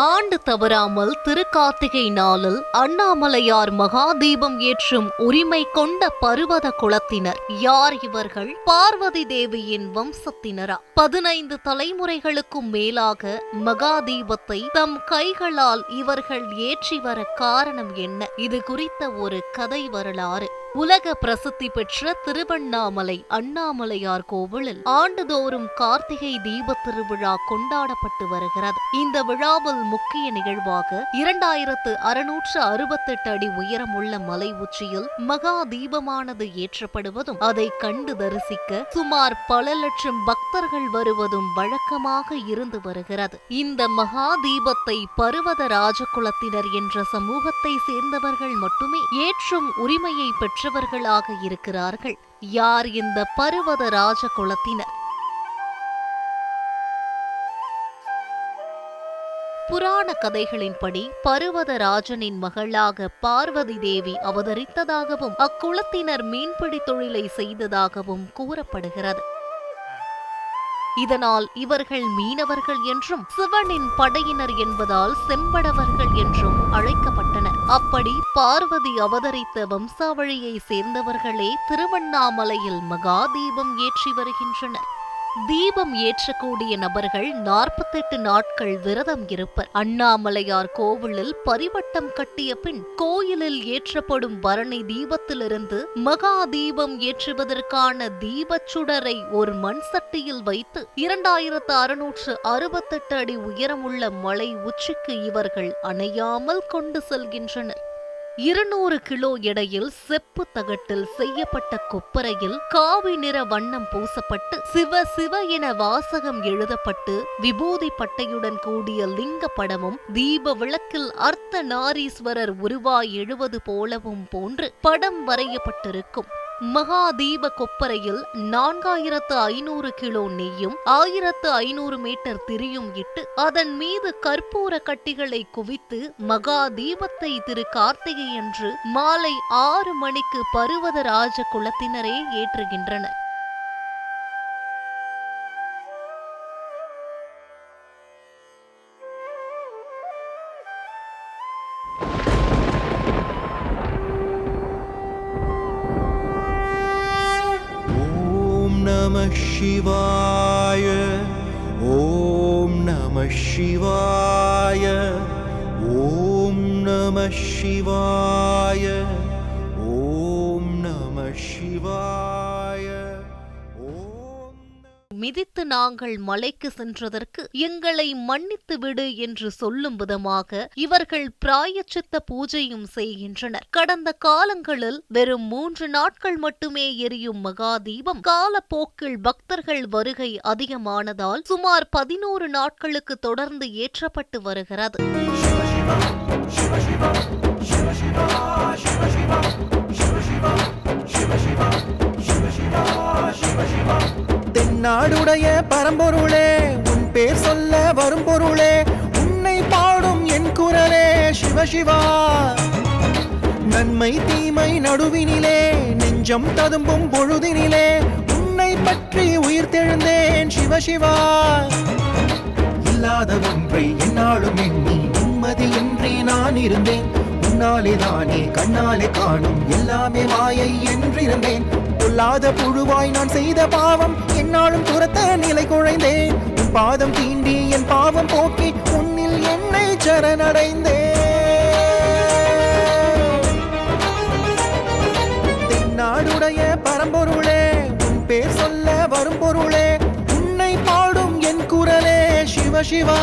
ஆண்டு தவறாமல் திருக்கார்த்திகை நாளில் அண்ணாமலையார் மகாதீபம் ஏற்றும் உரிமை கொண்ட பருவத குலத்தினர் யார் இவர்கள்? பார்வதி தேவியின் வம்சத்தினரா? 15 தலைமுறைகளுக்கும் மேலாக மகாதீபத்தை தம் கைகளால் இவர்கள் ஏற்றி வர காரணம் என்ன? இது குறித்த ஒரு கதை வரலாறு. உலக பிரசித்தி பெற்ற திருவண்ணாமலை அண்ணாமலையார் கோவிலில் ஆண்டுதோறும் கார்த்திகை தீப திருவிழா கொண்டாடப்பட்டு வருகிறது. இந்த விழாவில் முக்கிய நிகழ்வாக 2668 அடி உயரமுள்ள மலை உச்சியில் மகா தீபமானது ஏற்றப்படுவதும் அதை கண்டு தரிசிக்க சுமார் பல லட்சம் பக்தர்கள் வருவதும் வழக்கமாக இருந்து வருகிறது. இந்த மகா தீபத்தை பருவத ராஜகுலத்தினர் என்ற சமூகத்தை சேர்ந்தவர்கள் மட்டுமே ஏற்றும் உரிமையை பெற்றவர்களாக இருக்கிறார்கள். யார் இந்த பருவத ராஜகுலத்தினர்? புராண கதைகளின்படி பருவதராஜனின் மகளாக பார்வதி தேவி அவதரித்ததாகவும் அக்குலத்தினர் மீன்பிடி தொழிலை செய்ததாகவும் கூறப்படுகிறது. இதனால் இவர்கள் மீனவர்கள் என்றும் சிவனின் படையினர் என்பதால் செம்படவர்கள் என்றும் அழைக்கப்பட்டனர். அப்படி பார்வதி அவதரித்த வம்சாவழியை சேர்ந்தவர்களே திருவண்ணாமலையில் மகா தீபம் ஏற்றி வருகின்றனர். தீபம் ஏற்றக்கூடிய நபர்கள் 48 நாட்கள் விரதம் இருப்பர். அண்ணாமலையார் கோவிலில் பரிவட்டம் கட்டிய பின் கோயிலில் ஏற்றப்படும் பரணி தீபத்திலிருந்து மகா தீபம் ஏற்றுவதற்கான தீபச்சுடரை ஒரு மண் சட்டியில் வைத்து 2668 அடி உயரமுள்ள மலை உச்சிக்கு இவர்கள் அணையாமல் கொண்டு செல்கின்றனர். 200 கிலோ எடையில் செப்பு தகட்டில் செய்யப்பட்ட கொப்பரையில் காவி நிற வண்ணம் பூசப்பட்டு சிவ சிவ என வாசகம் எழுதப்பட்டு விபூதி பட்டையுடன் கூடிய லிங்க படமும் தீப விளக்கில் அர்த்த நாரீஸ்வரர் உருவாய் எழுவது போலவும் போன்று படம் வரையப்பட்டிருக்கும். மகா தீப கொப்பரையில் 4500 கிலோ நெய்யும் 1500 மீட்டர் திரியும் இட்டு அதன் மீது கற்பூர கட்டிகளை குவித்து மகா தீபத்தை திரு கார்த்திகை அன்று மாலை 6 மணிக்கு பருவதராஜ குலத்தினரே ஏற்றுகின்றனர். Namah Shivaya, Om Namah Shivaya, Om Namah Shivaya, Om Namah Shivaya. மிதித்து நாங்கள் மலைக்கு சென்றதற்கு எங்களை மன்னித்து விடு என்று சொல்லும் விதமாக இவர்கள் பிராயச்சித்த பூஜையும் செய்கின்றனர். கடந்த காலங்களில் வெறும் 3 நாட்கள் மட்டுமே எரியும் மகாதீபம் காலப்போக்கில் பக்தர்கள் வருகை அதிகமானதால் சுமார் 11 நாட்களுக்கு தொடர்ந்து ஏற்றப்பட்டு வருகிறது. தென்னாடுடைய பரம்பொருளே, உன் பேர் சொல்ல வரும் பொருளே, உன்னை பாடும் என் குரலே சிவசிவா. நன்மை தீமை நடுவினிலே நெஞ்சம் ததும்பும் பொழுதினிலே உன்னை பற்றி உயிர் தெழுந்தேன் சிவசிவா. இல்லாத ஒன்றை என்னாலும் எண்ணி நிம்மதி என்றே நான் இருந்தேன். உன்னாலே தானே கண்ணாலே காணும் எல்லாமே மாயை என்றிருந்தேன். பொல்லாத புழுவாய் நான் செய்த பாவம் என்னாலும் துரத்த நிலை குழைந்தேன். உன் பாதம் தீண்டி என் பாவம் போக்கி உன்னில் என்னை சரணடைந்தேன். தென்னாடுடைய பரம்பொருளே, உன் பேர் சொல்ல வரும் பொருளே, உன்னை பாடும் என் குரலே சிவசிவா.